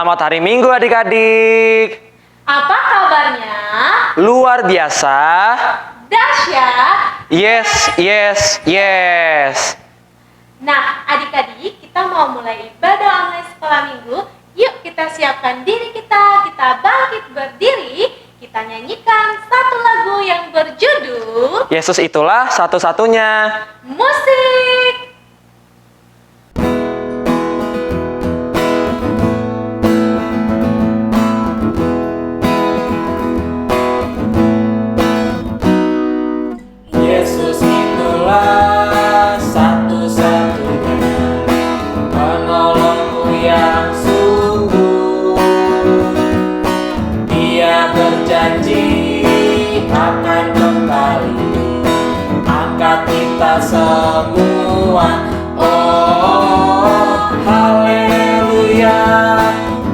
Selamat hari Minggu adik-adik. Apa kabarnya? Luar biasa. Dahsyat. Yes. Nah, adik-adik, kita mau mulai ibadah online sekolah minggu. Yuk kita siapkan diri kita bangkit berdiri. Kita nyanyikan satu lagu yang berjudul Yesus itulah satu-satunya. Musik. Yesus itulah satu-satunya penolongku yang sungguh. Dia berjanji akan kembali angkat kita semua. Oh, haleluya,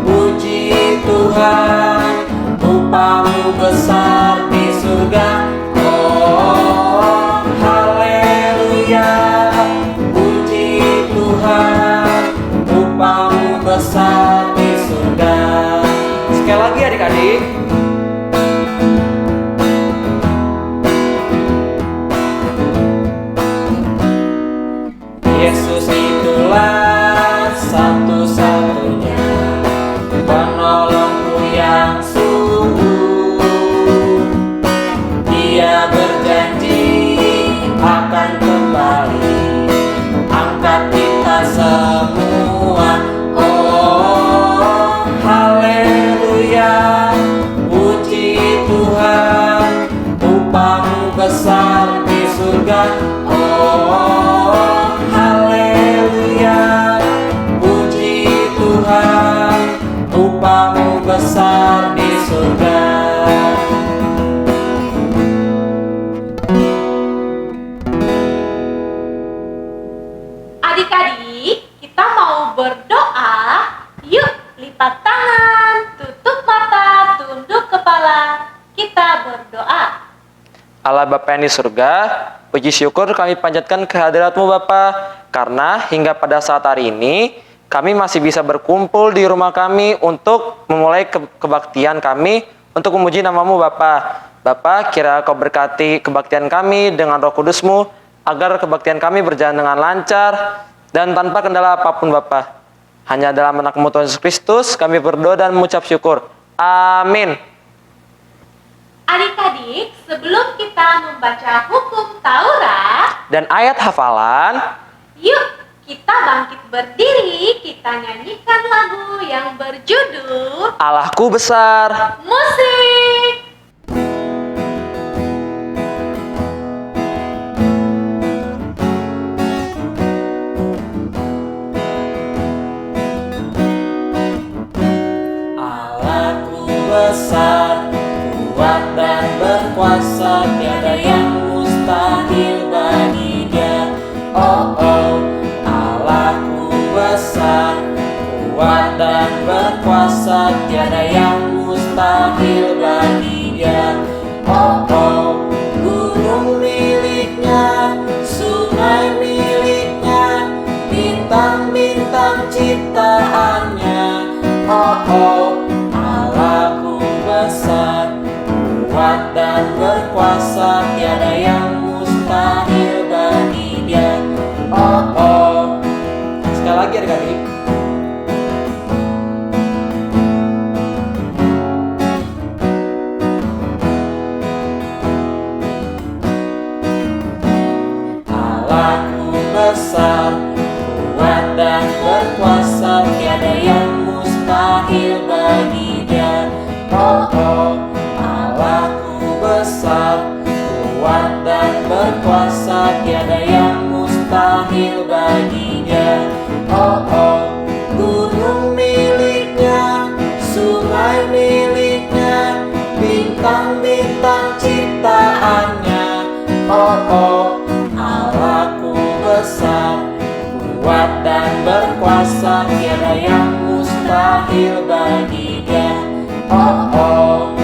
puji Tuhan, upamu besar di surga. Oh, haleluya, puji Tuhan, upamu besar di surga. Sekali lagi adik-adik. Yesus itulah satu-satunya penolongku yang sungguh. Dia berjanji akan kembali angkat kita semua. Oh, haleluya, puji Tuhan, upamu besar di surga. Oh, haleluya, puji Tuhan, upamu besar di surga. Adik-adik, kita mau berdoa. Yuk, lipat tangan, tutup mata, tunduk kepala. Kita berdoa. Allah Bapa yang di surga, puji syukur kami panjatkan kehadirat-Mu Bapa, karena hingga pada saat hari ini kami masih bisa berkumpul di rumah kami untuk memulai kebaktian kami untuk memuji nama-Mu Bapa. Bapa, kira Kau berkati kebaktian kami dengan Roh Kudus-Mu, agar kebaktian kami berjalan dengan lancar dan tanpa kendala apapun Bapa. Hanya dalam anak-Mu Tuhan Yesus Kristus kami berdoa dan mengucap syukur. Amin. Adik-adik, sebelum kita membaca hukum Taurat Dan ayat hafalan, yuk kita bangkit berdiri, kita nyanyikan lagu yang berjudul Allahku besar. Musik. Allahku besar, kuat dan berkuasa, tiada yang mustahil bagi Dia. Oh, Allahku besar, kuat dan berkuasa, tiada yang mustahil bagi Dia. Oh, gunung miliknya, sungai miliknya, bintang-bintang ciptaannya. Oh, Allahku besar, kuat dan berkuasa, tiada yang mustahil bagi Dia. Oh. Sekali lagi adik-adik. Allahku besar, kuat dan berkuasa, tiada yang mustahil bagi Dia. Oh, Allahku besar, kuat dan berkuasa, tiada yang mustahil bagi Dia. Oh, gunung miliknya, sungai miliknya, bintang-bintang ciptaannya. Oh, Allahku besar, kuat dan berkuasa, tiada yang mustahil bagi Dia. Oh.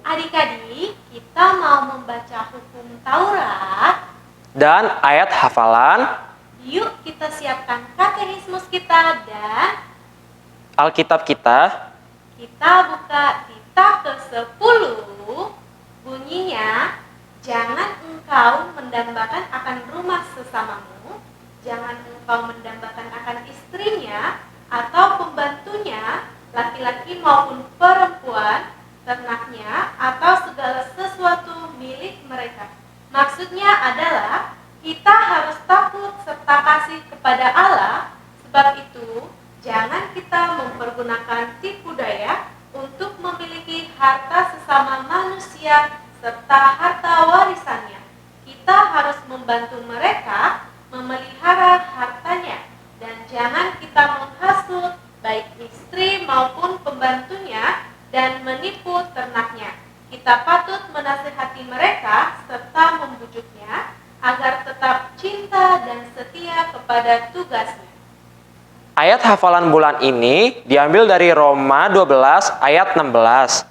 Adik-adik, kita mau membaca hukum Taurat dan ayat hafalan. Yuk kita siapkan katekismus kita dan Alkitab kita. kita buka di tab ke-10. Bunyinya, jangan engkau mendambakan akan rumah sesamamu, jangan engkau mendambakan akan istrinya atau pembantunya, laki-laki maupun perempuan, ternaknya atau segala sesuatu milik mereka. Maksudnya adalah kita harus takut serta kasih kepada Allah. Sebab itu jangan kita mempergunakan tipu daya untuk memiliki harta sesama manusia serta harta warisannya. Kita harus membantu mereka memelihara hartanya, dan jangan kita menghasut baik istri maupun pembantunya dan menipu ternaknya. Kita patut menasihati mereka serta membujuknya agar tetap cinta dan setia kepada tugasnya. Ayat hafalan bulan ini diambil dari Roma 12 ayat 16.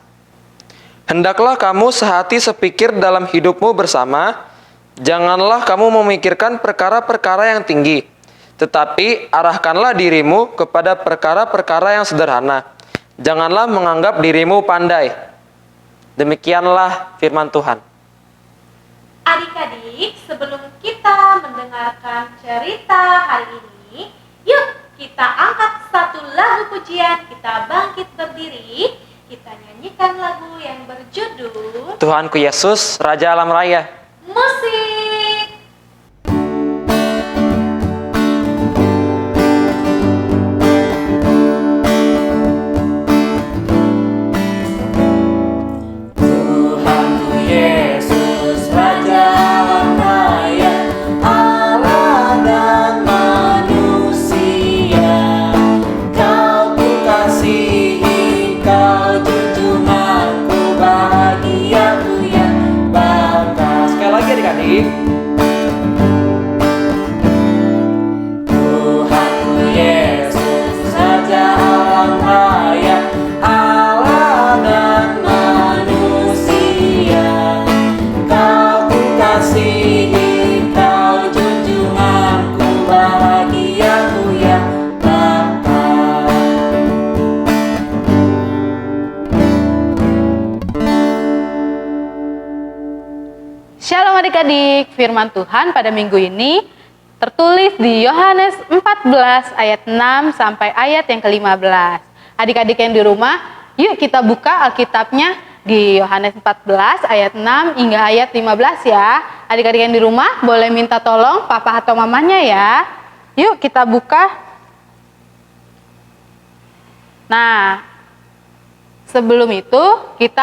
Hendaklah kamu sehati sepikir dalam hidupmu bersama, janganlah kamu memikirkan perkara-perkara yang tinggi, tetapi arahkanlah dirimu kepada perkara-perkara yang sederhana. Janganlah menganggap dirimu pandai. Demikianlah firman Tuhan. Adik-adik, sebelum kita mendengarkan cerita hari ini, yuk kita angkat satu lagu pujian, kita bangkit berdiri, kita nyanyikan lagu yang berjudul Tuhanku Yesus, Raja Alam Raya. Musik. Tuhanku Yesus, Raja Alam Raya, Allah dan manusia. Kau ku kasihi, kau junjung aku, bahagia ku yang Bapa. Sekali lagi adik-adik. Tuhanku Yesus, Raja Alam Raya, Allah dan manusia. Kau ku kasihi, kau junjung aku, bahagia ku yang Bapa. Shalom adik-adik, firman Tuhan pada minggu ini tertulis di Yohanes 14 ayat 6 sampai ayat yang ke-15. Adik-adik yang di rumah, yuk kita buka Alkitabnya di Yohanes 14 ayat 6 hingga ayat 15 ya. Adik-adik yang di rumah boleh minta tolong papa atau mamanya ya. Yuk kita buka. Nah, sebelum itu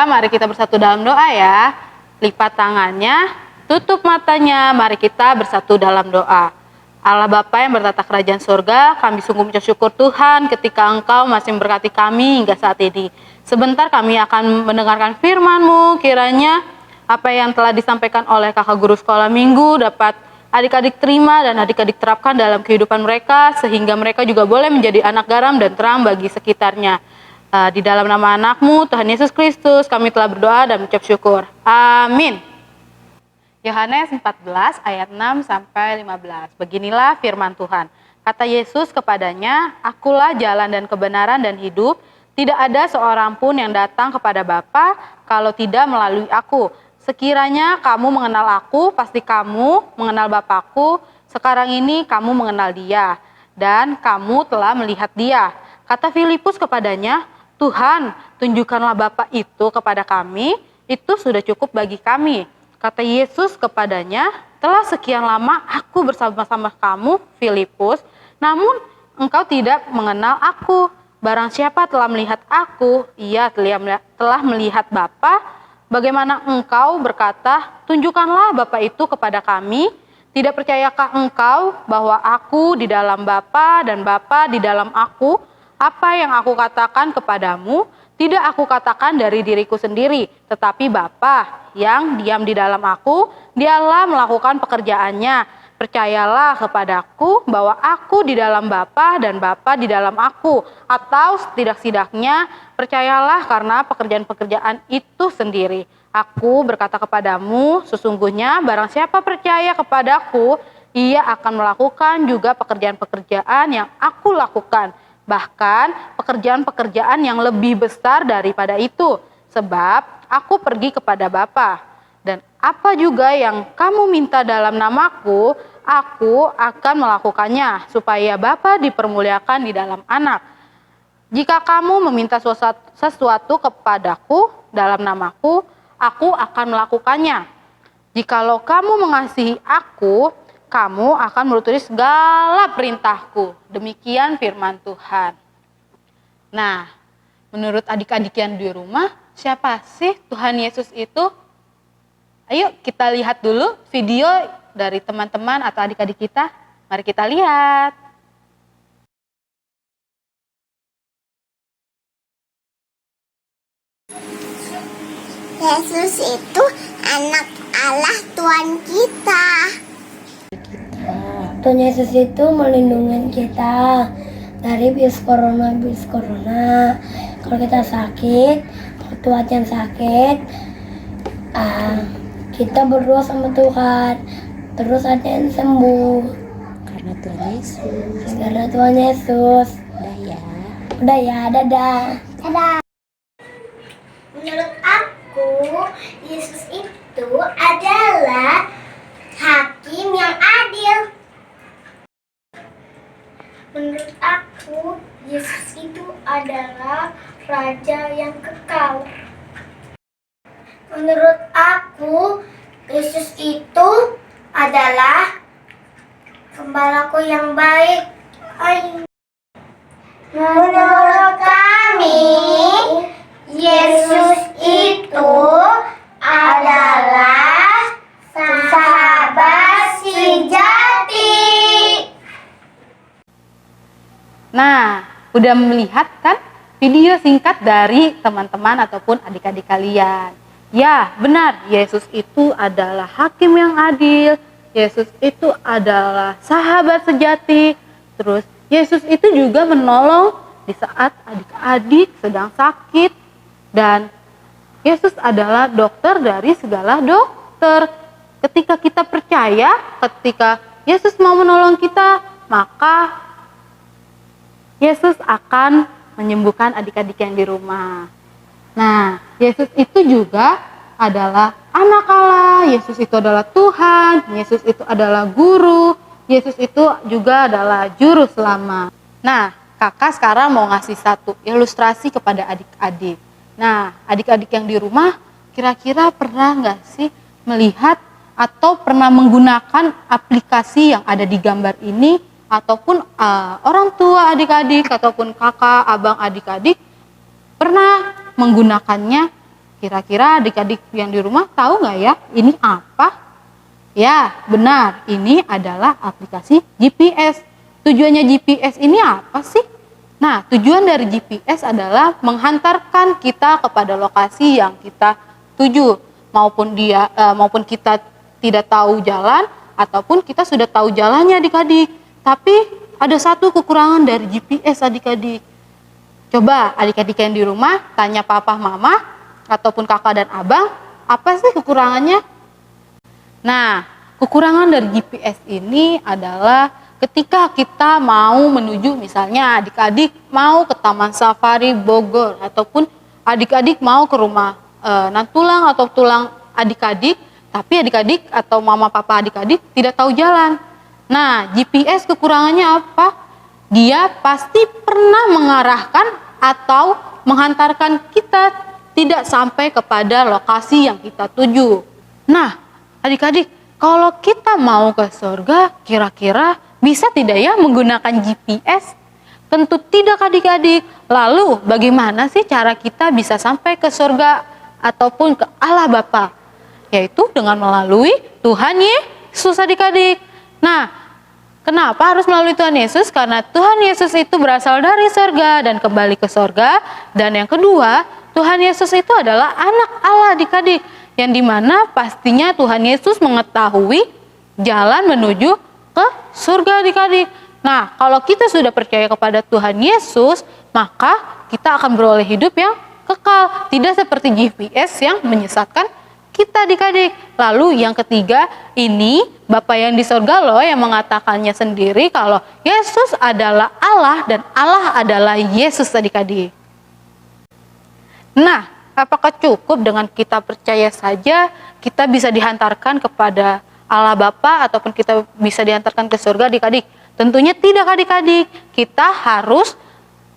mari kita bersatu dalam doa ya. Lipat tangannya, tutup matanya, mari kita bersatu dalam doa. Allah Bapa yang bertata kerajaan surga, kami sungguh mengucap syukur Tuhan ketika Engkau masih memberkati kami hingga saat ini. Sebentar kami akan mendengarkan firman-Mu, kiranya apa yang telah disampaikan oleh kakak guru sekolah minggu dapat adik-adik terima dan adik-adik terapkan dalam kehidupan mereka, sehingga mereka juga boleh menjadi anak garam dan terang bagi sekitarnya. Di dalam nama anak-Mu, Tuhan Yesus Kristus, kami telah berdoa dan mengucap syukur. Amin. Yohanes 14 ayat 6 sampai 15. Beginilah firman Tuhan. Kata Yesus kepadanya, "Akulah jalan dan kebenaran dan hidup. Tidak ada seorang pun yang datang kepada Bapa kalau tidak melalui aku. Sekiranya kamu mengenal aku, pasti kamu mengenal Bapakku. Sekarang ini kamu mengenal Dia, dan kamu telah melihat Dia." Kata Filipus kepadanya, "Tuhan, tunjukkanlah Bapa itu kepada kami, itu sudah cukup bagi kami." Kata Yesus kepadanya, "Telah sekian lama aku bersama-sama kamu, Filipus, namun engkau tidak mengenal aku. Barang siapa telah melihat aku, ia telah melihat Bapa. Bagaimana engkau berkata, tunjukkanlah Bapa itu kepada kami? Tidak percayakah engkau bahwa aku di dalam Bapa dan Bapa di dalam aku? Apa yang aku katakan kepadamu, tidak aku katakan dari diriku sendiri, tetapi Bapa yang diam di dalam aku, Dialah melakukan pekerjaannya. percayalah kepadaku bahwa aku di dalam Bapa dan Bapa di dalam aku. Atau setidak-tidaknya percayalah karena pekerjaan-pekerjaan itu sendiri. Aku berkata kepadamu, sesungguhnya barang siapa percaya kepadaku, ia akan melakukan juga pekerjaan-pekerjaan yang aku lakukan. Bahkan pekerjaan-pekerjaan yang lebih besar daripada itu. Sebab aku pergi kepada Bapa. Dan apa juga yang kamu minta dalam namaku, aku akan melakukannya, supaya Bapa dipermuliakan di dalam Anak. Jika kamu meminta sesuatu kepadaku dalam namaku, aku akan melakukannya. Jikalau kamu mengasihi aku, kamu akan menuruti segala perintahku. Demikian firman Tuhan. Nah, menurut adik-adik yang di rumah, siapa sih Tuhan Yesus itu? Ayo kita lihat dulu video dari teman-teman atau adik-adik kita. Mari kita lihat. Yesus itu anak Allah Tuhan kita. Tuhan Yesus itu melindungi kita dari virus corona. Kalau kita sakit, waktu Acan sakit, kita berdoa sama Tuhan, terus Acan sembuh. Karena Tuhan Yesus. Karena Tuhan Yesus. Udah ya, dadah. Menurut aku, Yesus itu adalah hakim yang adil. Menurut aku, Yesus itu adalah raja yang kekal. Menurut aku, Yesus itu adalah gembalaku yang baik. Menurut kami, Yesus itu adalah sahabat sejati. Nah, udah melihat kan video singkat dari teman-teman ataupun adik-adik kalian. Ya, benar, Yesus itu adalah hakim yang adil. Yesus itu adalah sahabat sejati. Terus, Yesus itu juga menolong di saat adik-adik sedang sakit. Dan Yesus adalah dokter dari segala dokter. Ketika kita percaya, ketika Yesus mau menolong kita, maka Yesus akan menyembuhkan adik-adik yang di rumah. Nah, Yesus itu juga adalah anak Allah, Yesus itu adalah Tuhan, Yesus itu adalah guru, Yesus itu juga adalah juru selamat. Nah, kakak sekarang mau ngasih satu ilustrasi kepada adik-adik. Nah, adik-adik yang di rumah kira-kira pernah nggak sih melihat atau pernah menggunakan aplikasi yang ada di gambar ini, ataupun orang tua adik-adik ataupun kakak, abang adik-adik pernah menggunakannya? Kira-kira adik-adik yang di rumah tahu nggak ya ini apa? Ya, benar, ini adalah aplikasi GPS. Tujuannya GPS ini apa sih? Nah, tujuan dari GPS adalah menghantarkan kita kepada lokasi yang kita tuju, maupun kita tidak tahu jalan ataupun kita sudah tahu jalannya adik-adik. Tapi ada satu kekurangan dari GPS adik-adik. Coba adik-adik yang di rumah tanya papa, mama, ataupun kakak dan abang, apa sih kekurangannya? Nah, kekurangan dari GPS ini adalah ketika kita mau menuju, misalnya adik-adik mau ke Taman Safari Bogor, ataupun adik-adik mau ke rumah Nantulang atau tulang adik-adik, tapi adik-adik atau mama papa adik-adik tidak tahu jalan. Nah, GPS kekurangannya apa? Dia pasti pernah mengarahkan atau menghantarkan kita tidak sampai kepada lokasi yang kita tuju. Nah, adik-adik, kalau kita mau ke surga, kira-kira bisa tidak ya menggunakan GPS? Tentu tidak adik-adik. Lalu bagaimana sih cara kita bisa sampai ke surga ataupun ke Allah Bapa? Yaitu dengan melalui Tuhan Yesus adik-adik. Nah, kenapa harus melalui Tuhan Yesus? Karena Tuhan Yesus itu berasal dari surga dan kembali ke surga. Dan yang kedua, Tuhan Yesus itu adalah anak Allah adik-adik. Yang dimana pastinya Tuhan Yesus mengetahui jalan menuju ke surga adik-adik. Nah, kalau kita sudah percaya kepada Tuhan Yesus, maka kita akan beroleh hidup yang kekal. Tidak seperti GPS yang menyesatkan kita adik-adik. Lalu yang ketiga, ini Bapa yang di surga loh yang mengatakannya sendiri kalau Yesus adalah Allah dan Allah adalah Yesus adik-adik. Nah, apakah cukup dengan kita percaya saja kita bisa dihantarkan kepada Allah Bapa ataupun kita bisa dihantarkan ke surga adik-adik? Tentunya tidak adik-adik. Kita harus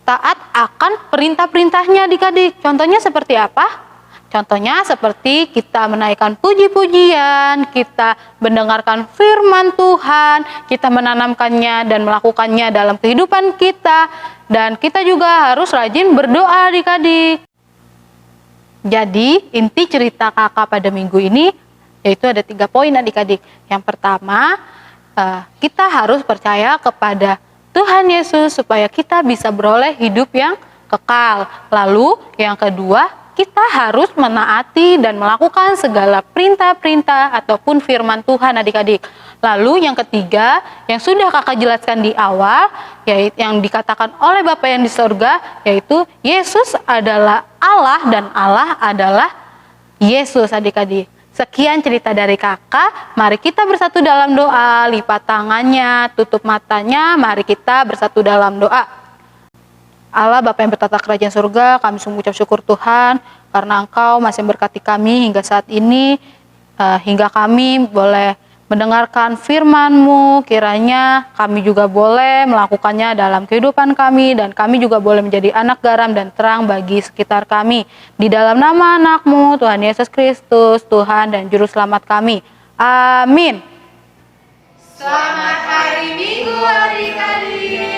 taat akan perintah-perintahnya adik-adik. Contohnya seperti apa? Contohnya seperti kita menaikkan puji-pujian, kita mendengarkan firman Tuhan, kita menanamkannya dan melakukannya dalam kehidupan kita. Dan kita juga harus rajin berdoa adik-adik. Jadi inti cerita kakak pada minggu ini yaitu ada 3 poin adik-adik. Yang pertama, kita harus percaya kepada Tuhan Yesus supaya kita bisa beroleh hidup yang kekal. Lalu yang kedua, kita harus menaati dan melakukan segala perintah-perintah ataupun firman Tuhan adik-adik. Lalu yang ketiga, yang sudah kakak jelaskan di awal, yaitu yang dikatakan oleh Bapa yang di surga, yaitu Yesus adalah Allah dan Allah adalah Yesus adik-adik. Sekian cerita dari kakak, mari kita bersatu dalam doa, lipat tangannya, tutup matanya, mari kita bersatu dalam doa. Allah Bapa yang bertata kerajaan surga, kami sungguh ucap syukur Tuhan, karena Engkau masih memberkati kami hingga saat ini, hingga kami boleh mendengarkan firman-Mu, kiranya kami juga boleh melakukannya dalam kehidupan kami, dan kami juga boleh menjadi anak garam dan terang bagi sekitar kami. Di dalam nama anak-Mu, Tuhan Yesus Kristus, Tuhan dan Juru Selamat kami. Amin. Selamat hari Minggu adik-adik.